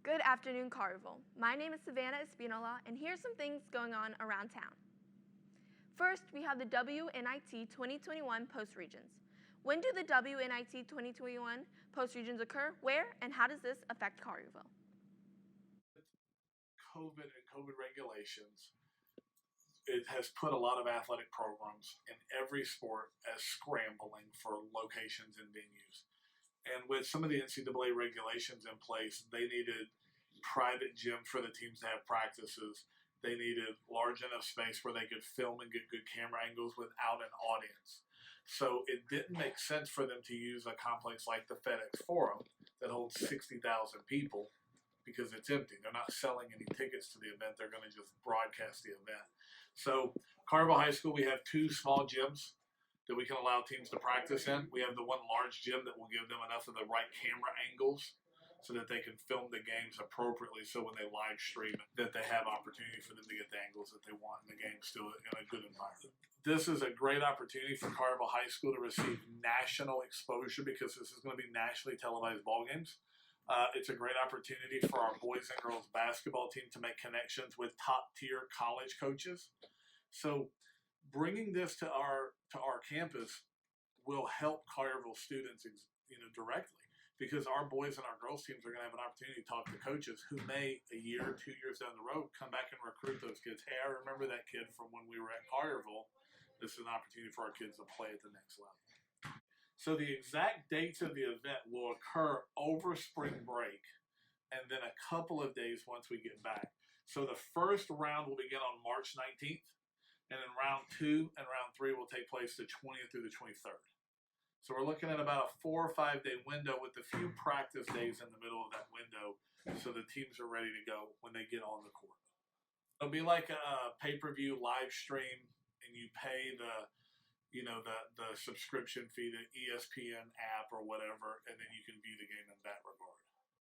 Good afternoon, Carville. My name is Savannah Espinola, and here's some things going on around town. First, we have the WNIT 2021 Post Regions. When do the WNIT 2021 Post Regions occur? Where? And how does this affect Carville? COVID and COVID regulations, it has put a lot of athletic programs in every sport as scrambling for locations and venues. And with some of the NCAA regulations in place, they needed private gyms for the teams to have practices. They needed large enough space where they could film and get good camera angles without an audience. So it didn't make sense for them to use a complex like the FedEx Forum that holds 60,000 people because it's empty. They're not selling any tickets to the event. They're going to just broadcast the event. So Carville High School, we have two small gyms that we can allow teams to practice in. We have the one large gym that will give them enough of the right camera angles so that they can film the games appropriately, so when they live stream it, that they have opportunity for them to get the angles that they want in the game still in a good environment. This is a great opportunity for Carville High School to receive national exposure because this is going to be nationally televised ball games. It's a great opportunity for our boys and girls basketball team to make connections with top tier college coaches. So bringing this to our campus will help Collierville students, directly, because our boys and our girls teams are going to have an opportunity to talk to coaches who may, a year, 2 years down the road, come back and recruit those kids. Hey, I remember that kid from when we were at Collierville. This is an opportunity for our kids to play at the next level. So the exact dates of the event will occur over spring break and then a couple of days once we get back. So the first round will begin on March 19th. And then round 2 and round 3 will take place the 20th through the 23rd. So we're looking at about a 4 or 5 day window with a few practice days in the middle of that window so the teams are ready to go when they get on the court. It'll be like a pay-per-view live stream, and you pay the subscription fee, the ESPN app or whatever, and then you can view the game in that regard.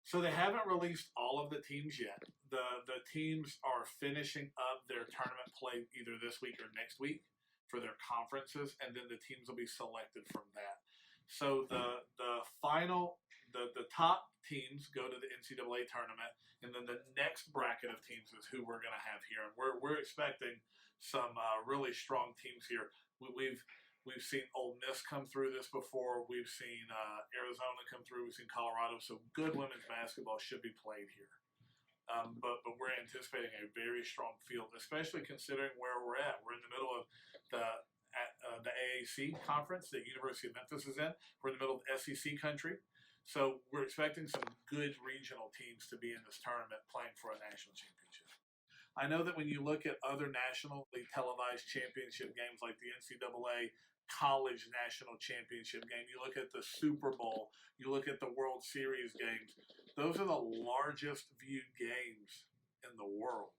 So they haven't released all of the teams yet. The teams are finishing up their tournament play either this week or next week for their conferences, and then the teams will be selected from that. So the top teams go to the NCAA tournament, and then the next bracket of teams is who we're going to have here. And we're expecting some really strong teams here. We've seen Ole Miss come through this before. We've seen Arizona come through. We've seen Colorado. So good women's basketball should be played here. But we're anticipating a very strong field, especially considering where we're at. We're in the middle of the AAC conference that University of Memphis is in. We're in the middle of SEC country. So we're expecting some good regional teams to be in this tournament playing for a national championship. I know that when you look at other nationally televised championship games like the NCAA College National Championship game, you look at the Super Bowl, you look at the World Series games, those are the largest viewed games in the world.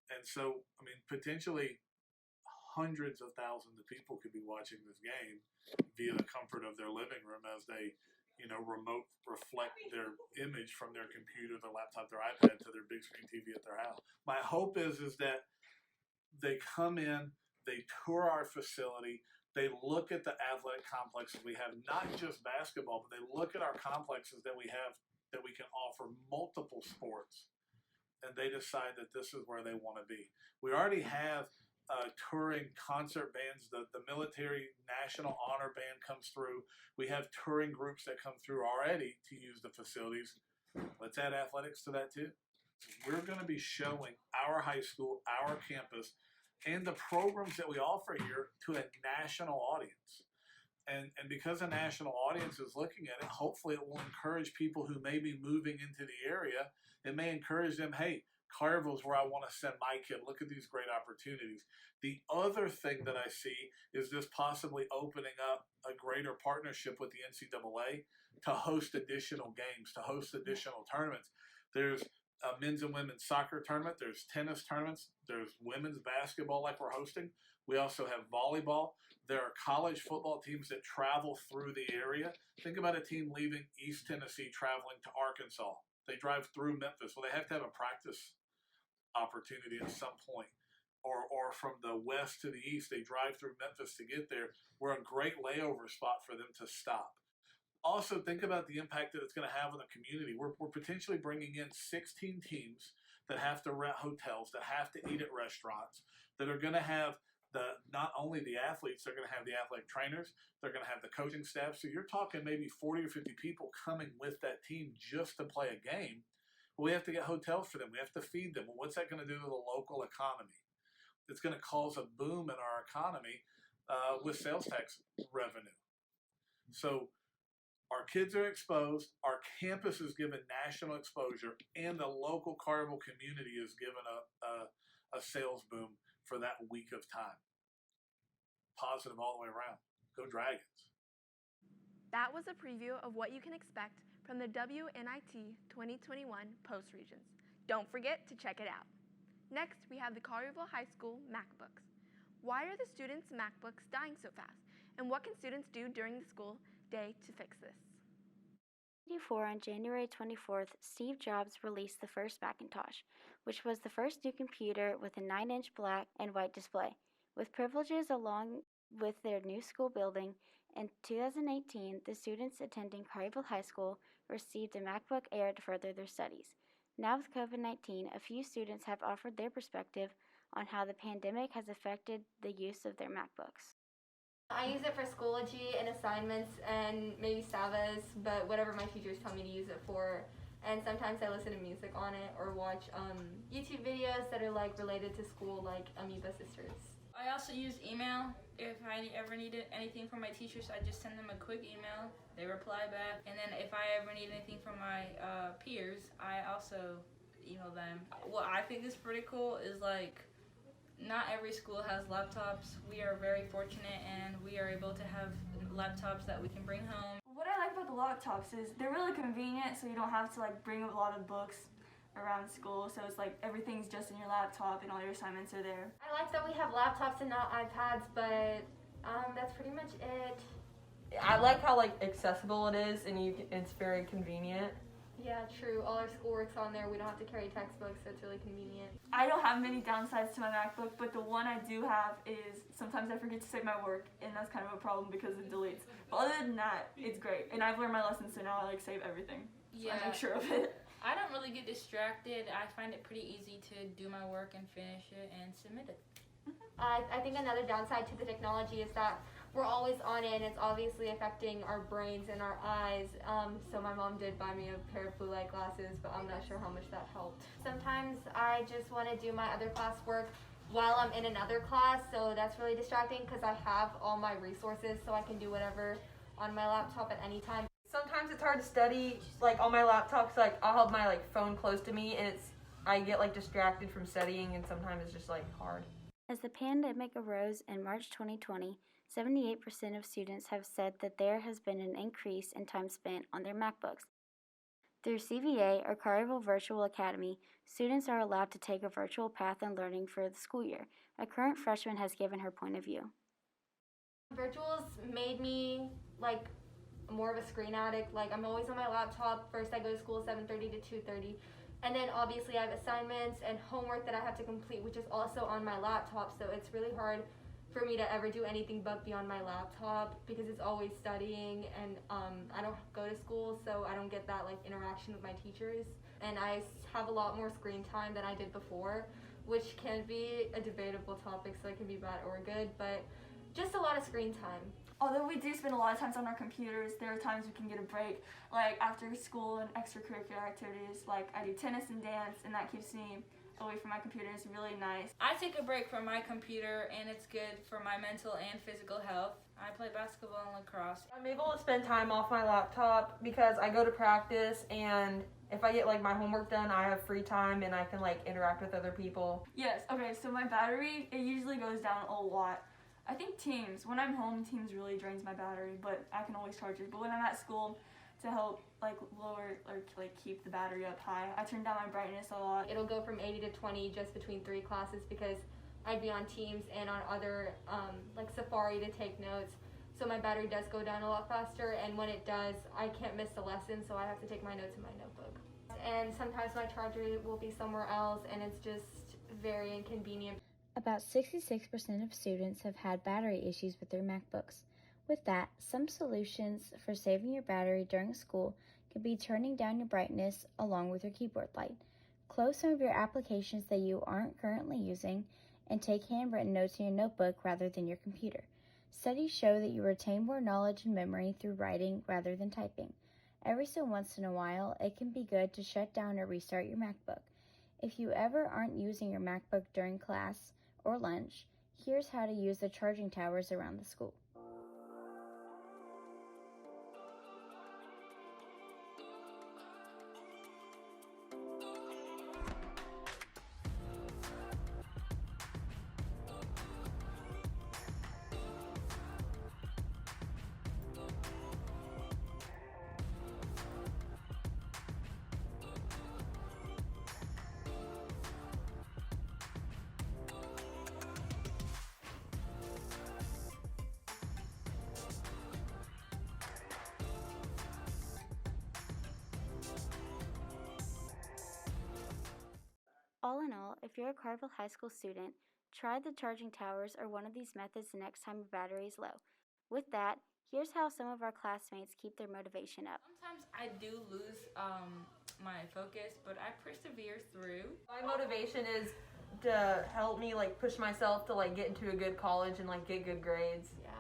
And so, potentially hundreds of thousands of people could be watching this game via the comfort of their living room as they remote reflect their image from their computer, their laptop, their iPad to their big screen TV at their house. My hope is that they come in, they tour our facility, they look at the athletic complexes we have, not just basketball, but they look at our complexes that we have that we can offer multiple sports, and they decide that this is where they want to be. We already have touring concert bands. The military National Honor Band comes through. We have touring groups that come through already to use the facilities. Let's add athletics to that too. We're going to be showing our high school, our campus, and the programs that we offer here to a national audience. And because a national audience is looking at it, hopefully it will encourage people who may be moving into the area. It may encourage them, hey, Collierville is where I want to send my kid. Look at these great opportunities. The other thing that I see is this possibly opening up a greater partnership with the NCAA to host additional games, to host additional tournaments. There's a men's and women's soccer tournament. There's tennis tournaments. There's women's basketball like we're hosting. We also have volleyball. There are college football teams that travel through the area. Think about a team leaving East Tennessee traveling to Arkansas. They drive through Memphis. Well, they have to have a practice opportunity at some point. Or from the west to the east, they drive through Memphis to get there. We're a great layover spot for them to stop. Also, think about the impact that it's going to have on the community. We're potentially bringing in 16 teams that have to rent hotels, that have to eat at restaurants, that are going to have not only the athletes, they're going to have the athletic trainers, they're going to have the coaching staff. So you're talking maybe 40 or 50 people coming with that team just to play a game. Well, we have to get hotels for them. We have to feed them. Well, what's that going to do to the local economy? It's going to cause a boom in our economy with sales tax revenue. So our kids are exposed, our campus is given national exposure, and the local Collierville community is given a sales boom for that week of time. Positive all the way around. Go Dragons. That was a preview of what you can expect from the WNIT 2021 Post Regions. Don't forget to check it out. Next, we have the Collierville High School Macbooks. Why are the students' Macbooks dying so fast? And what can students do during the school day to fix this? On January 24th, Steve Jobs released the first Macintosh, which was the first new computer with a 9-inch black and white display. With privileges along with their new school building, in 2018, the students attending Collierville High School received a MacBook Air to further their studies. Now with COVID-19, a few students have offered their perspective on how the pandemic has affected the use of their MacBooks. I use it for Schoology and assignments and maybe Savas, but whatever my teachers tell me to use it for. And sometimes I listen to music on it or watch YouTube videos that are like related to school, like Amoeba Sisters. I also use email. If I ever needed anything from my teachers, I just send them a quick email. They reply back. And then if I ever need anything from my peers, I also email them. What I think is pretty cool is like, not every school has laptops. We are very fortunate and we are able to have laptops that we can bring home. What I like about the laptops is they're really convenient, so you don't have to like bring a lot of books around school, so it's like everything's just in your laptop and all your assignments are there. I like that we have laptops and not iPads, but that's pretty much it. I like how like accessible it is and it's very convenient. Yeah, true. All our schoolwork's on there. We don't have to carry textbooks, so it's really convenient. I don't have many downsides to my MacBook, but the one I do have is sometimes I forget to save my work, and that's kind of a problem because it deletes. But other than that, it's great. And I've learned my lessons, so now I like save everything. So I make sure of it. I don't really get distracted. I find it pretty easy to do my work and finish it and submit it. I think another downside to the technology is that we're always on it and it's obviously affecting our brains and our eyes. So my mom did buy me a pair of blue light glasses, but I'm not sure how much that helped. Sometimes I just want to do my other classwork while I'm in another class, so that's really distracting because I have all my resources so I can do whatever on my laptop at any time. Sometimes it's hard to study like on my laptop, so like I'll have my like phone close to me and I get like distracted from studying, and sometimes it's just like hard. As the pandemic arose in March 2020, 78% of students have said that there has been an increase in time spent on their MacBooks. Through CVA, or Collierville Virtual Academy, students are allowed to take a virtual path in learning for the school year. A current freshman has given her point of view. Virtuals made me like more of a screen addict. Like I'm always on my laptop. First I go to school 7:30 to 2:30. And then obviously I have assignments and homework that I have to complete, which is also on my laptop. So it's really hard for me to ever do anything but be on my laptop because it's always studying, and I don't go to school, so I don't get that like interaction with my teachers. And I have a lot more screen time than I did before, which can be a debatable topic, so it can be bad or good, but just a lot of screen time. Although we do spend a lot of time on our computers, there are times we can get a break, like after school and extracurricular activities. Like I do tennis and dance, and that keeps me away from my computer. It's really nice. I take a break from my computer and it's good for my mental and physical health. I play basketball and lacrosse. I'm able to spend time off my laptop because I go to practice, and if I get like my homework done, I have free time and I can like interact with other people. Yes, okay, so my battery, it usually goes down a lot. I think Teams, when I'm home, Teams really drains my battery, but I can always charge it. But when I'm at school, to help like lower or like keep the battery up high, I turn down my brightness a lot. It'll go from 80 to 20 just between 3 classes because I'd be on Teams and on other like Safari to take notes. So my battery does go down a lot faster, and when it does, I can't miss the lesson, so I have to take my notes in my notebook. And sometimes my charger will be somewhere else, and it's just very inconvenient. About 66% of students have had battery issues with their MacBooks, With that, some solutions for saving your battery during school could be turning down your brightness along with your keyboard light. Close some of your applications that you aren't currently using, and take handwritten notes in your notebook rather than your computer. Studies show that you retain more knowledge and memory through writing rather than typing. Every so once in a while, it can be good to shut down or restart your MacBook. If you ever aren't using your MacBook during class or lunch, here's how to use the charging towers around the school. All in all, if you're a Carville High School student, try the charging towers or one of these methods the next time your battery is low. With that, here's how some of our classmates keep their motivation up. Sometimes I do lose my focus, but I persevere through. My motivation is to help me like push myself to like get into a good college and like get good grades. Yeah,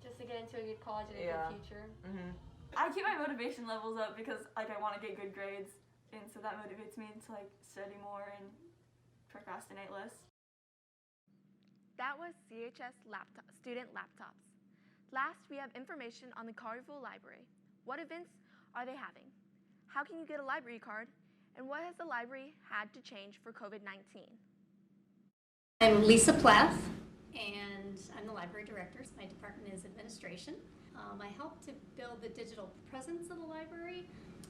just to get into a good college and a good future. Mm-hmm. I keep my motivation levels up because like I want to get good grades, and so that motivates me to like study more and procrastinate less. That was CHS student laptops. Last, we have information on the Carville Library. What events are they having? How can you get a library card? And what has the library had to change for COVID-19? I'm Lisa Plath, and I'm the library director. My department is administration. I helped to build the digital presence of the library,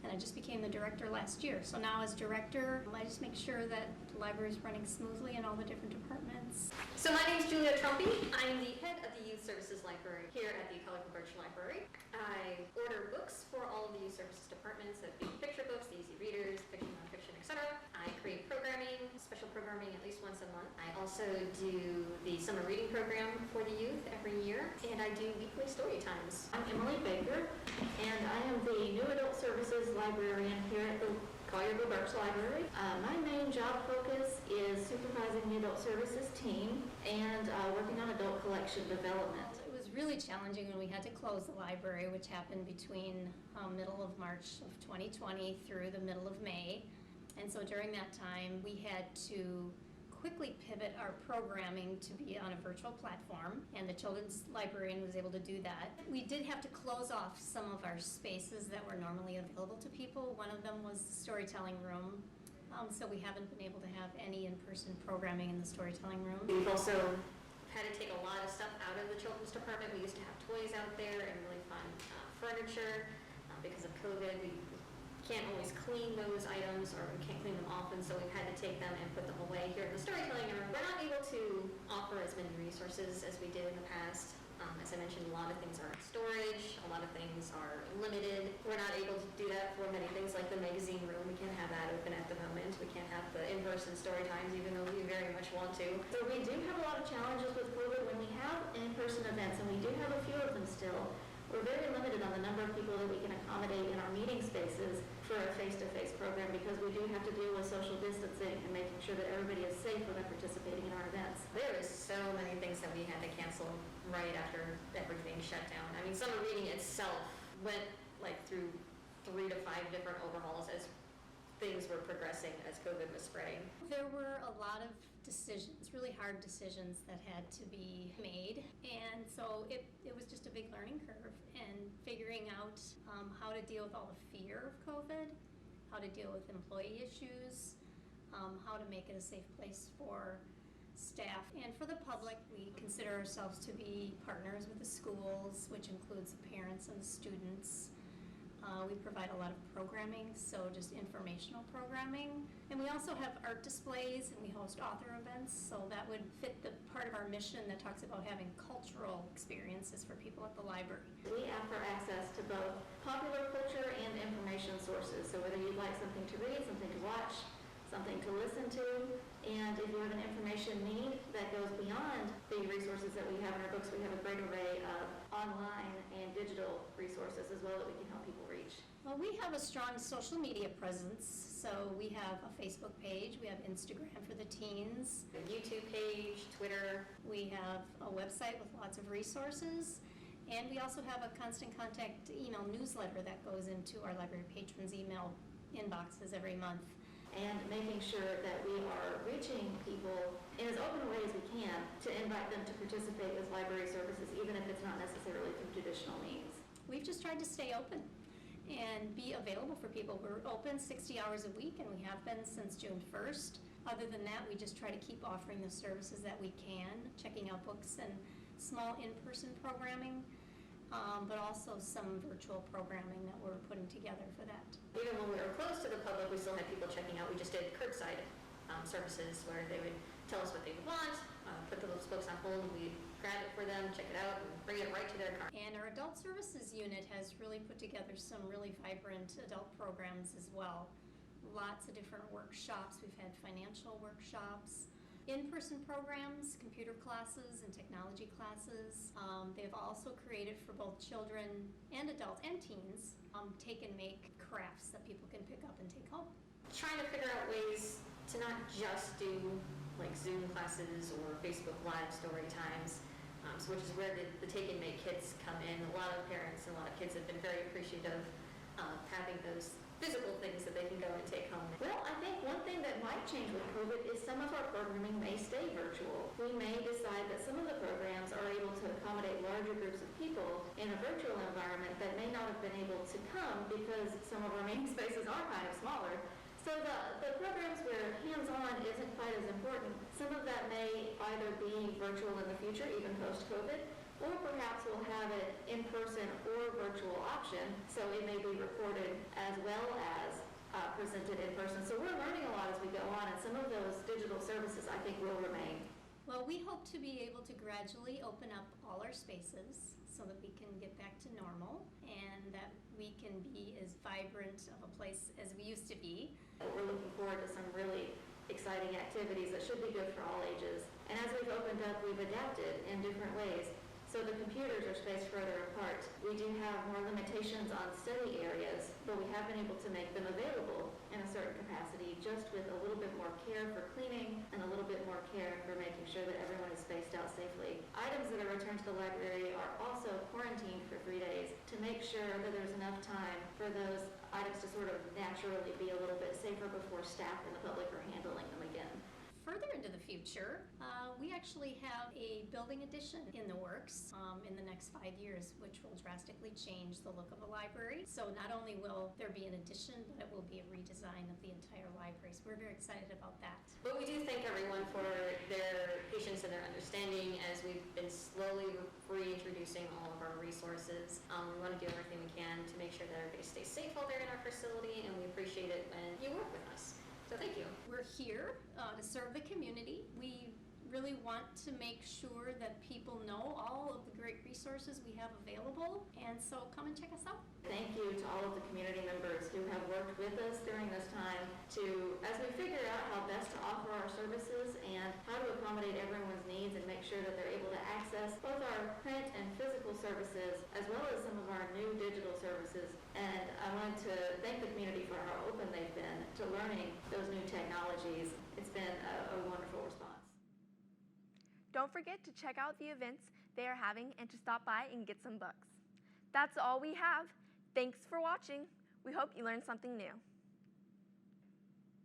and I just became the director last year. So now as director, I just make sure that the library is running smoothly in all the different departments. So my name is Julia Trumpy. I'm the head of the Youth Services Library here at the Colorful Birch Library. I order books for all of the Youth Services departments, that be picture books, the easy readers, fiction, nonfiction, etc. I create programming, special programming at least once a month. I also do the summer reading program for the youth every year, and I do weekly story times. I'm Emily Baker, and I am the New Adult Services Librarian here at the Collierville Birch Library. My main job focus is supervising the adult services team and working on adult collection development. It was really challenging when we had to close the library, which happened between middle of March of 2020 through the middle of May. And so during that time, we had to quickly pivot our programming to be on a virtual platform, and the children's librarian was able to do that. We did have to close off some of our spaces that were normally available to people. One of them was the storytelling room, so we haven't been able to have any in-person programming in the storytelling room. We've also had to take a lot of stuff out of the children's department. We used to have toys out there and really fun furniture. Because of COVID, we can't always clean those items, or we can't clean them often, so we've had to take them and put them away here in the storytelling room. We're not able to offer as many resources as we did in the past. As I mentioned, a lot of things are in storage, a lot of things are limited. We're not able to do that for many things like the magazine room. We can't have that open at the moment. We can't have the in-person story times, even though we very much want to. So we do have a lot of challenges with COVID when we have in-person events, and we do have a few of them still. We're very limited on the number of people that we can accommodate in our meeting spaces for a face-to-face program, because we do have to deal with social distancing and making sure that everybody is safe when they're participating in our events. There is so many things that we had to cancel right after everything shut down. I mean, summer reading itself went like through 3 to 5 different overhauls as things were progressing, as COVID was spreading. There were a lot of decisions, really hard decisions that had to be made, and so it was just a big learning curve, and figuring out how to deal with all the fear of COVID, how to deal with employee issues, how to make it a safe place for staff and for the public. We consider ourselves to be partners with the schools, which includes the parents and the students. We provide a lot of programming, so just informational programming. And we also have art displays, and we host author events, so that would fit the part of our mission that talks about having cultural experiences for people at the library. We offer access to both popular culture and information sources, so whether you'd like something to read, something to watch, something to listen to, and if you have an information need that goes beyond the resources that we have in our books, we have a great array of online and digital resources as well that we can help people reach? Well, we have a strong social media presence. So we have a Facebook page, we have Instagram for the teens, A YouTube page, Twitter. we have a website with lots of resources, and we also have a constant contact email newsletter that goes into our library patrons' email inboxes every month. And making sure that we are reaching people in as open a way as we can to invite them to participate with library services, even if it's not necessarily through traditional means. We've just tried to stay open and be available for people. We're open 60 hours a week, and we have been since June 1st. Other than that, we just try to keep offering the services that we can, checking out books and small in-person programming, but also some virtual programming that we're putting together for that. Even when we were closed to the public, we still had people checking out. We just did curbside services where they would tell us what they would want, put those books on hold, and we'd grab it for them, check it out, and bring it right to their car. And our adult services unit has really put together some really vibrant adult programs as well. Lots of different workshops. We've had financial workshops, in-person programs, computer classes, and technology classes. They've also created for both children and adults and teens take and make crafts that people can pick up and take home. Trying to figure out ways to not just do like Zoom classes or Facebook Live story times, which is where the take and make kits come in. A lot of parents and a lot of kids have been very appreciative of having those physical things that they can go and take home. Well, I think one thing that might change with COVID is some of our programming may stay virtual. We may decide that some of the programs are able to accommodate larger groups of people in a virtual environment that may not have been able to come because some of our meeting spaces are kind of smaller. So the programs where hands-on isn't quite as important, some of that may either be virtual in the future, even post-COVID, or perhaps we'll have it in person or virtual option, so it may be recorded as well as presented in person. So we're learning a lot as we go on, and some of those digital services I think will remain. Well, we hope to be able to gradually open up all our spaces so that we can get back to normal and that we can be as vibrant of a place as we used to be. We're looking forward to some really exciting activities that should be good for all ages. And as we've opened up, we've adapted in different ways. So the computers are spaced further apart. We do have more limitations on study areas, but we have been able to make them available in a certain capacity, just with a little bit more care for cleaning and a little bit more care for making sure that everyone is spaced out safely. Items that are returned to the library are also quarantined for 3 days to make sure that there's enough time for those items to sort of naturally be a little bit safer before staff and the public are handling them again. Further into the future, we actually have a building addition in the works in the next 5 years, which will drastically change the look of a library. So not only will there be an addition, but it will be a redesign of the entire library. So we're very excited about that. But we do thank everyone for their patience and their understanding as we've been slowly reintroducing all of our resources. We want to do everything we can to make sure that everybody stays safe out there in our facility, and we appreciate it when you work with us. So thank you. We're here to serve the community. We really want to make sure that people know all of the great resources we have available, and so come and check us out. Thank you to all of the community members who have worked with us during this time as we figure out how best to offer our services and how to accommodate everyone's needs and make sure that they're able to access both our print and physical services as well as some of our new digital services. And I wanted to thank the community for how open they've been to learning those new technologies. It's been a wonderful response. Don't forget to check out the events they are having and to stop by and get some books. That's all we have. Thanks for watching. We hope you learned something new.